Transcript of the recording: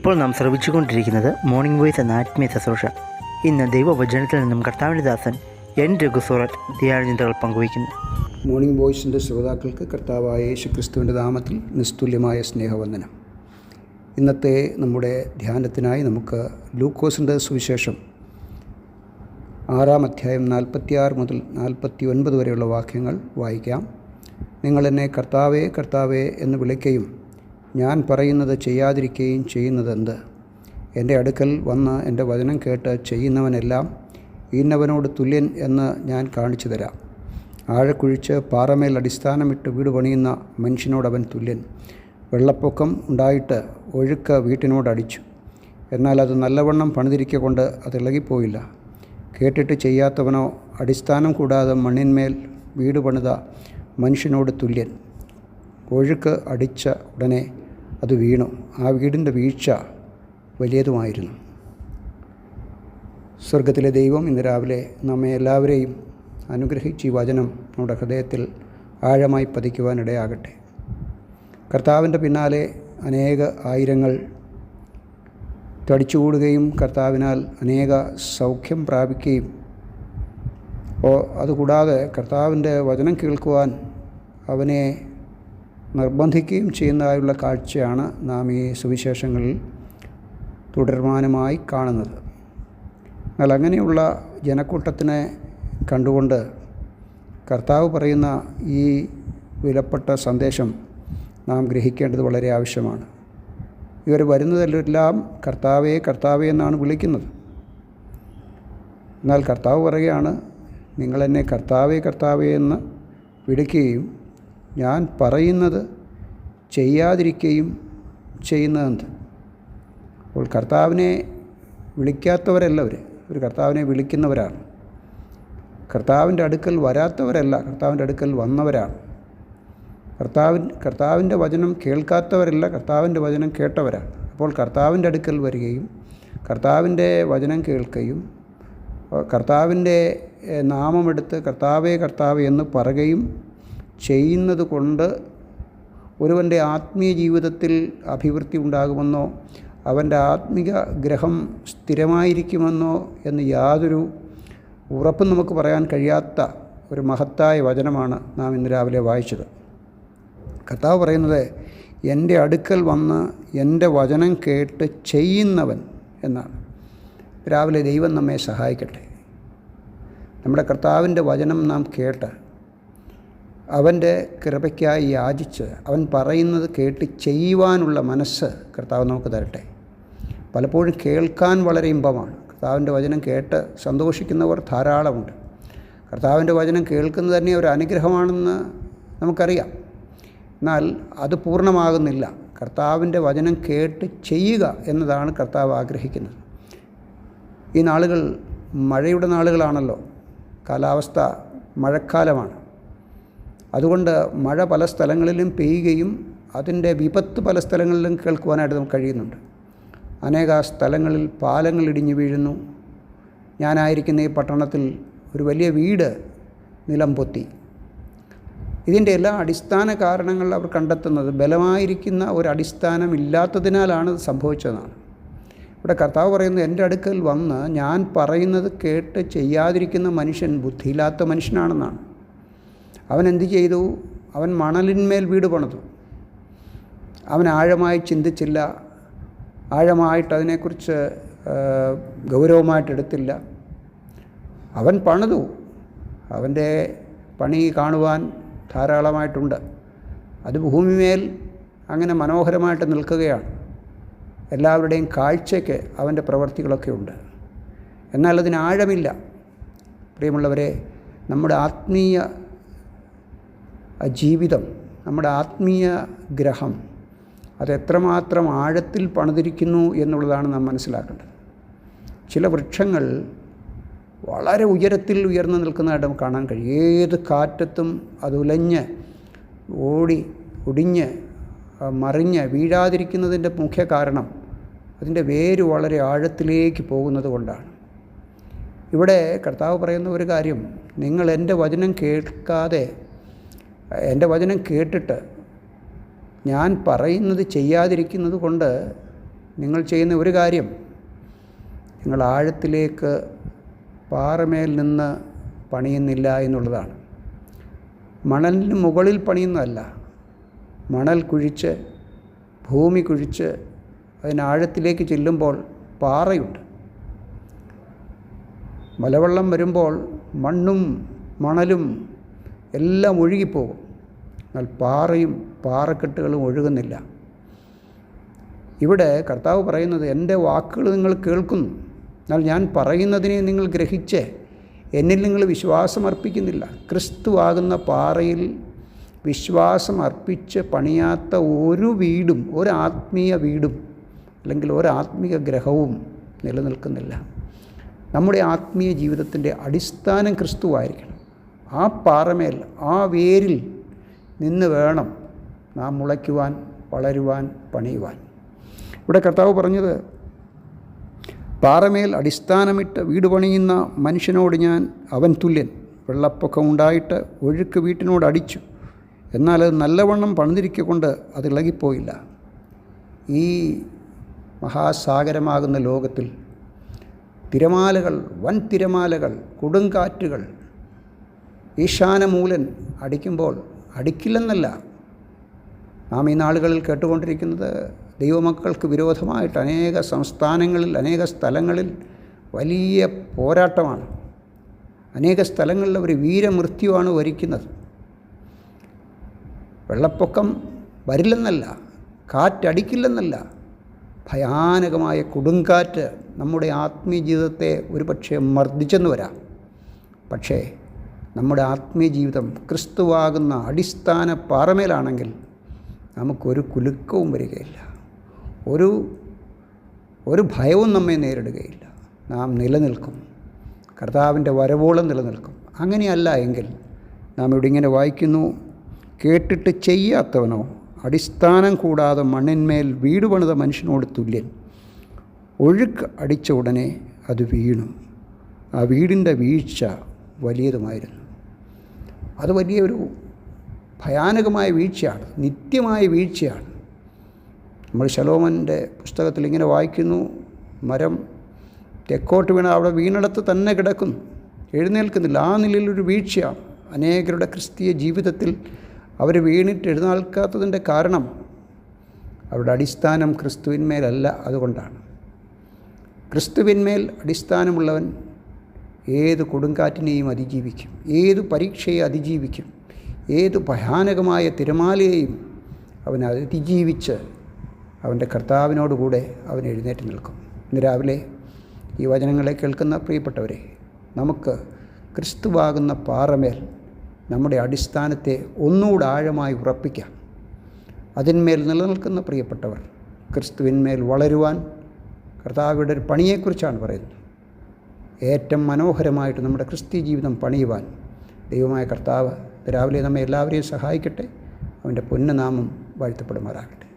ഇപ്പോൾ നാം ശ്രവിച്ചുകൊണ്ടിരിക്കുന്നത് morning voice എന്ന ആത്മീയ ശുശ്രൂഷ. ഇന്ന് ദൈവവചനത്തിൽ നിന്നും കർത്താവിൻ്റെ ദാസൻ എൻ രഘുസൂറത്ത് ധ്യാനചിന്തകൾ പങ്കുവയ്ക്കുന്നു. മോർണിംഗ് വോയിസിൻ്റെ ശ്രോതാക്കൾക്ക് കർത്താവായ യേശുക്രിസ്തുവിൻ്റെ നാമത്തിൽ നിസ്തുല്യമായ സ്നേഹവന്ദനം. ഇന്നത്തെ നമ്മുടെ ധ്യാനത്തിനായി നമുക്ക് ലൂക്കോസിൻ്റെ സുവിശേഷം 6-ാം അധ്യായം 46 മുതൽ 49 വരെയുള്ള വാക്യങ്ങൾ വായിക്കാം. നിങ്ങൾ എന്നെ കർത്താവേ കർത്താവേ എന്ന് വിളിക്കുകയും ഞാൻ പറയുന്നത് ചെയ്യാതിരിക്കുകയും ചെയ്യുന്നതെന്ത്? എൻ്റെ അടുക്കൽ വന്ന് എൻ്റെ വചനം കേട്ട് ചെയ്യുന്നവനെല്ലാം ഇന്നവനോട് തുല്യൻ എന്ന് ഞാൻ കാണിച്ചു തരാം. ആഴക്കുഴിച്ച് പാറമേൽ അടിസ്ഥാനമിട്ട് വീട് പണിയുന്ന മനുഷ്യനോടവൻ തുല്യൻ. വെള്ളപ്പൊക്കം ഉണ്ടായിട്ട് ഒഴുക്ക് വീട്ടിനോടടിച്ചു, എന്നാൽ അത് നല്ലവണ്ണം പണിതിരിക്കൊണ്ട് അത് ഇളകിപ്പോയില്ല. കേട്ടിട്ട് ചെയ്യാത്തവനോ അടിസ്ഥാനം കൂടാതെ മണ്ണിന്മേൽ വീട് പണിത മനുഷ്യനോട് തുല്യൻ. ഒഴുക്ക് അടിച്ച ഉടനെ അത് വീണു. ആ വീടിൻ്റെ വീഴ്ച വലിയതുമായിരുന്നു. സ്വർഗത്തിലെ ദൈവം ഇന്ന് രാവിലെ നമ്മെ എല്ലാവരെയും അനുഗ്രഹിച്ച് ഈ വചനം നമ്മുടെ ഹൃദയത്തിൽ ആഴമായി പതിക്കുവാനിടയാകട്ടെ. കർത്താവിൻ്റെ പിന്നാലെ അനേക ആയിരങ്ങൾ തടിച്ചുകൂടുകയും കർത്താവിനാൽ അനേക സൗഖ്യം പ്രാപിക്കുകയും അതുകൂടാതെ കർത്താവിൻ്റെ വചനം കേൾക്കുവാൻ അവനെ നിർബന്ധിക്കുകയും ചെയ്യുന്നതായുള്ള കാഴ്ചയാണ് നാം ഈ സുവിശേഷങ്ങളിൽ തുടർമാനമായി കാണുന്നത്. എന്നാൽ അങ്ങനെയുള്ള ജനക്കൂട്ടത്തിനെ കണ്ടുകൊണ്ട് കർത്താവ് പറയുന്ന ഈ വിലപ്പെട്ട സന്ദേശം നാം ഗ്രഹിക്കേണ്ടത് വളരെ ആവശ്യമാണ്. ഇവർ വരുന്നതെല്ലാം കർത്താവേ കർത്താവേ എന്നാണ് വിളിക്കുന്നത്. എന്നാൽ കർത്താവ് പറയുകയാണ്, നിങ്ങളെന്നെ കർത്താവേ കർത്താവേ എന്ന് വിളിക്കുകയും ഞാൻ പറയുന്നത് ചെയ്യാതിരിക്കുകയും ചെയ്യുന്നതെന്ത്? അപ്പോൾ കർത്താവിനെ വിളിക്കാത്തവരല്ല ഒരു കർത്താവിനെ വിളിക്കുന്നവരാണ്. കർത്താവിൻ്റെ അടുക്കൽ വരാത്തവരല്ല, കർത്താവിൻ്റെ അടുക്കൽ വന്നവരാണ്. കർത്താവിൻ്റെ വചനം കേൾക്കാത്തവരല്ല, കർത്താവിൻ്റെ വചനം കേട്ടവരാണ്. അപ്പോൾ കർത്താവിൻ്റെ അടുക്കൽ വരികയും കർത്താവിൻ്റെ വചനം കേൾക്കുകയും കർത്താവിൻ്റെ നാമമെടുത്ത് കർത്താവേ കർത്താവേ എന്ന് പറയുകയും ചെയ്യുന്നത് കൊണ്ട് ഒരുവൻ്റെ ആത്മീയ ജീവിതത്തിൽ അഭിവൃദ്ധി ഉണ്ടാകുമെന്നോ അവൻ്റെ ആത്മിക ഗ്രഹം സ്ഥിരമായിരിക്കുമെന്നോ എന്ന് യാതൊരു ഉറപ്പും നമുക്ക് പറയാൻ കഴിയാത്ത ഒരു മഹത്തായ വചനമാണ് നാം ഇന്ന് രാവിലെ വായിച്ചത്. കർത്താവ് പറയുന്നത്, എൻ്റെ അടുക്കൽ വന്ന് എൻ്റെ വചനം കേട്ട് ചെയ്യുന്നവൻ എന്നാണ്. രാവിലെ ദൈവം നമ്മെ സഹായിക്കട്ടെ. നമ്മുടെ കർത്താവിൻ്റെ വചനം നാം കേട്ട് അവൻ്റെ കൃപയ്ക്കായി യാചിച്ച് അവൻ പറയുന്നത് കേട്ട് ചെയ്യുവാനുള്ള മനസ്സ് കർത്താവ് നമുക്ക് തരട്ടെ. പലപ്പോഴും കേൾക്കാൻ വളരെ ഇമ്പമാണ്. കർത്താവിൻ്റെ വചനം കേട്ട് സന്തോഷിക്കുന്നവർ ധാരാളമുണ്ട്. കർത്താവിൻ്റെ വചനം കേൾക്കുന്നത് തന്നെ ഒരു അനുഗ്രഹമാണെന്ന് നമുക്കറിയാം. എന്നാൽ അത് പൂർണ്ണമാകുന്നില്ല. കർത്താവിൻ്റെ വചനം കേട്ട് ചെയ്യുക എന്നതാണ് കർത്താവ് ആഗ്രഹിക്കുന്നത്. ഈ നാളുകൾ മഴയുടെ നാളുകളാണല്ലോ. കാലാവസ്ഥ മഴക്കാലമാണ്. അതുകൊണ്ട് മഴ പല സ്ഥലങ്ങളിലും പെയ്യുകയും അതിൻ്റെ വിപത്ത് പല സ്ഥലങ്ങളിലും കേൾക്കുവാനായിട്ട് നമുക്ക് കഴിയുന്നുണ്ട്. അനേക സ്ഥലങ്ങളിൽ പാലങ്ങൾ ഇടിഞ്ഞു വീഴുന്നു. ഞാനായിരിക്കുന്ന ഈ പട്ടണത്തിൽ ഒരു വലിയ വീട് നിലം പൊത്തി. ഇതിൻ്റെ എല്ലാ അടിസ്ഥാന കാരണങ്ങൾ അവർ കണ്ടെത്തുന്നത് ബലമായിരിക്കുന്ന ഒരു അടിസ്ഥാനമില്ലാത്തതിനാലാണ് സംഭവിച്ചതെന്നാണ്. ഇവിടെ കർത്താവ് പറയുന്നത്, എൻ്റെ അടുക്കൽ വന്ന് ഞാൻ പറയുന്നത് കേട്ട് ചെയ്യാതിരിക്കുന്ന മനുഷ്യൻ ബുദ്ധിയില്ലാത്ത മനുഷ്യനാണെന്നാണ്. അവൻ എന്തു ചെയ്തു? അവൻ മണലിന്മേൽ വീട് പണിതു. അവൻ ആഴമായി ചിന്തിച്ചില്ല, ആഴമായിട്ട് അതിനെക്കുറിച്ച് ഗൗരവമായിട്ടെടുത്തില്ല. അവൻ പണിതു. അവൻ്റെ പണി കാണുവാൻ ധാരാളമായിട്ടുണ്ട്. അത് ഭൂമിമേൽ അങ്ങനെ മനോഹരമായിട്ട് നിൽക്കുകയാണ്. എല്ലാവരുടെയും കാഴ്ചയ്ക്ക് അവൻ്റെ പ്രവൃത്തികളൊക്കെ ഉണ്ട്. എന്നാൽ അതിന് ആഴമില്ല. പ്രിയമുള്ളവരെ, നമ്മുടെ ആത്മീയ ജീവിതം, നമ്മുടെ ആത്മീയ ഗ്രഹം അതെത്രമാത്രം ആഴത്തിൽ പണിതിരിക്കുന്നു എന്നുള്ളതാണ് നാം മനസ്സിലാക്കേണ്ടത്. ചില വൃക്ഷങ്ങൾ വളരെ ഉയരത്തിൽ ഉയർന്നു നിൽക്കുന്നതായിട്ട് നമുക്ക് കാണാൻ കഴിയും. ഏത് കാറ്റത്തും അത് ഉലഞ്ഞ് ഒടിഞ്ഞ് മറിഞ്ഞ് വീഴാതിരിക്കുന്നതിൻ്റെ മുഖ്യ കാരണം അതിൻ്റെ വേര് വളരെ ആഴത്തിലേക്ക് പോകുന്നത് കൊണ്ടാണ്. ഇവിടെ കർത്താവ് പറയുന്ന ഒരു കാര്യം, നിങ്ങൾ എൻ്റെ വചനം കേൾക്കാതെ എൻ്റെ വചനം കേട്ടിട്ട് ഞാൻ പറയുന്നത് ചെയ്യാതിരിക്കുന്നത് കൊണ്ട് നിങ്ങൾ ചെയ്യുന്ന ഒരു കാര്യം, നിങ്ങൾ ആഴത്തിലേക്ക് പാറമേൽ നിന്ന് പണിയുന്നില്ല എന്നുള്ളതാണ്. മണലിന് മുകളിൽ പണിയുന്നതല്ല, മണൽ കുഴിച്ച്, ഭൂമി കുഴിച്ച് അതിനാഴത്തിലേക്ക് ചെല്ലുമ്പോൾ പാറയുണ്ട്. മലവെള്ളം വരുമ്പോൾ മണ്ണും മണലും എല്ലാം ഒഴുകിപ്പോകും. എന്നാൽ പാറയും പാറക്കെട്ടുകളും ഒഴുകുന്നില്ല. ഇവിടെ കർത്താവ് പറയുന്നത്, എൻ്റെ വാക്കുകൾ നിങ്ങൾ കേൾക്കുന്നു, എന്നാൽ ഞാൻ പറയുന്നതിനെ നിങ്ങൾ ഗ്രഹിച്ച് എന്നിൽ നിങ്ങൾ വിശ്വാസം അർപ്പിക്കുന്നില്ല. ക്രിസ്തു ആകുന്ന പാറയിൽ വിശ്വാസം അർപ്പിച്ച് പണിയാത്ത ഒരു വീടും, ഒരു ആത്മീയ വീടും അല്ലെങ്കിൽ ഒരു ആത്മീയ ഗ്രഹവും നിലനിൽക്കുന്നില്ല. നമ്മുടെ ആത്മീയ ജീവിതത്തിൻ്റെ അടിസ്ഥാനം ക്രിസ്തുവായിരിക്കണം. ആ പാറമേൽ, ആ വേരിൽ നിന്ന് വേണം നാം മുളയ്ക്കുവാൻ, വളരുവാൻ, പണിയുവാൻ. ഇവിടെ കർത്താവ് പറഞ്ഞത്, പാറമേൽ അടിസ്ഥാനമിട്ട് വീട് പണിയുന്ന മനുഷ്യനോട് ഞാൻ അവൻ തുല്യൻ. വെള്ളപ്പൊക്കം ഉണ്ടായിട്ട് ഒഴുക്ക് വീട്ടിനോട് അടിച്ചു, എന്നാൽ അത് നല്ലവണ്ണം പണിതിരിക്കൊണ്ട് അത് ഇളകിപ്പോയില്ല. ഈ മഹാസാഗരമാകുന്ന ലോകത്തിൽ തിരമാലകൾ, വൻ തിരമാലകൾ, കൊടുങ്കാറ്റുകൾ, ഈശാനമൂലൻ അടിക്കുമ്പോൾ, അടിക്കില്ലെന്നല്ല, നാം ഈ നാളുകളിൽ കേട്ടുകൊണ്ടിരിക്കുന്നത് ദൈവമക്കൾക്ക് വിരോധമായിട്ട് അനേക സംസ്ഥാനങ്ങളിൽ, അനേക സ്ഥലങ്ങളിൽ വലിയ പോരാട്ടമാണ്. അനേക സ്ഥലങ്ങളിൽ അവർ വീരമൃത്യുവാണ് വരിക്കുന്നത്. വെള്ളപ്പൊക്കം വരില്ലെന്നല്ല, കാറ്റടിക്കില്ലെന്നല്ല, ഭയാനകമായ കൊടുങ്കാറ്റ് നമ്മുടെ ആത്മീയ ജീവിതത്തെ ഒരുപക്ഷെ മർദ്ദിച്ചെന്ന് വരാം. പക്ഷേ നമ്മുടെ ആത്മീയ ജീവിതം ക്രിസ്തുവാകുന്ന അടിസ്ഥാന പാറമേലാണെങ്കിൽ നമുക്കൊരു കുലുക്കവും വരികയില്ല, ഒരു ഭയവും നമ്മെ നേരിടുകയില്ല. നാം നിലനിൽക്കും, കർത്താവിൻ്റെ വരവോളം നിലനിൽക്കും. അങ്ങനെയല്ല എങ്കിൽ നാം ഇവിടെ ഇങ്ങനെ വായിക്കുന്നു, കേട്ടിട്ട് ചെയ്യാത്തവനോ അടിസ്ഥാനം കൂടാതെ മണ്ണിന്മേൽ വീട് പണിത മനുഷ്യനോട് തുല്യൻ. ഒഴുക്ക് അടിച്ച ഉടനെ അത് വീണു, ആ വീടിൻ്റെ വീഴ്ച വലിയതുമായിരുന്നു. അത് വലിയൊരു ഭയാനകമായ വീഴ്ചയാണ്, നിത്യമായ വീഴ്ചയാണ്. നമ്മൾ ശലോമോൻ്റെ പുസ്തകത്തിൽ ഇങ്ങനെ വായിക്കുന്നു, മരം തെക്കോട്ട് വീണ അവിടെ വീണിടത്ത് തന്നെ കിടക്കുന്നു, എഴുന്നേൽക്കുന്നില്ല. ആ നിലയിലൊരു വീഴ്ചയാണ് അനേകരുടെ ക്രിസ്തീയ ജീവിതത്തിൽ. അവർ വീണിട്ട് എഴുന്നേൽക്കാത്തതിൻ്റെ കാരണം അവരുടെ അടിസ്ഥാനം ക്രിസ്തുവിന്മേലല്ല. അതുകൊണ്ടാണ്. ക്രിസ്തുവിന്മേൽ അടിസ്ഥാനമുള്ളവൻ ഏത് കൊടുങ്കാറ്റിനെയും അതിജീവിക്കും, ഏത് പരീക്ഷയെ അതിജീവിക്കും, ഏത് ഭയാനകമായ തിരമാലയെയും അവൻ അതിജീവിച്ച് അവൻ്റെ കർത്താവിനോടുകൂടെ അവൻ എഴുന്നേറ്റ് നിൽക്കും. ഇന്ന് രാവിലെ ഈ വചനങ്ങളെ കേൾക്കുന്ന പ്രിയപ്പെട്ടവരെ, നമുക്ക് ക്രിസ്തുവാകുന്ന പാറമേൽ നമ്മുടെ അടിസ്ഥാനത്തെ ഒന്നുകൂടെ ആഴമായി ഉറപ്പിക്കാം. അതിന്മേൽ നിലനിൽക്കുന്ന പ്രിയപ്പെട്ടവർ ക്രിസ്തുവിന്മേൽ വളരുവാൻ, കർത്താവിയുടെ ഒരു പണിയെക്കുറിച്ചാണ് പറയുന്നത്. ഏറ്റവും മനോഹരമായിട്ട് നമ്മുടെ ക്രിസ്തീയ ജീവിതം പണിയുവാൻ ദൈവമായ കർത്താവ് രാവിലെ നമ്മെ എല്ലാവരെയും സഹായിക്കട്ടെ. അവൻ്റെ പൊന്നുനാമം വാഴ്ത്തപ്പെടുമാറാകട്ടെ.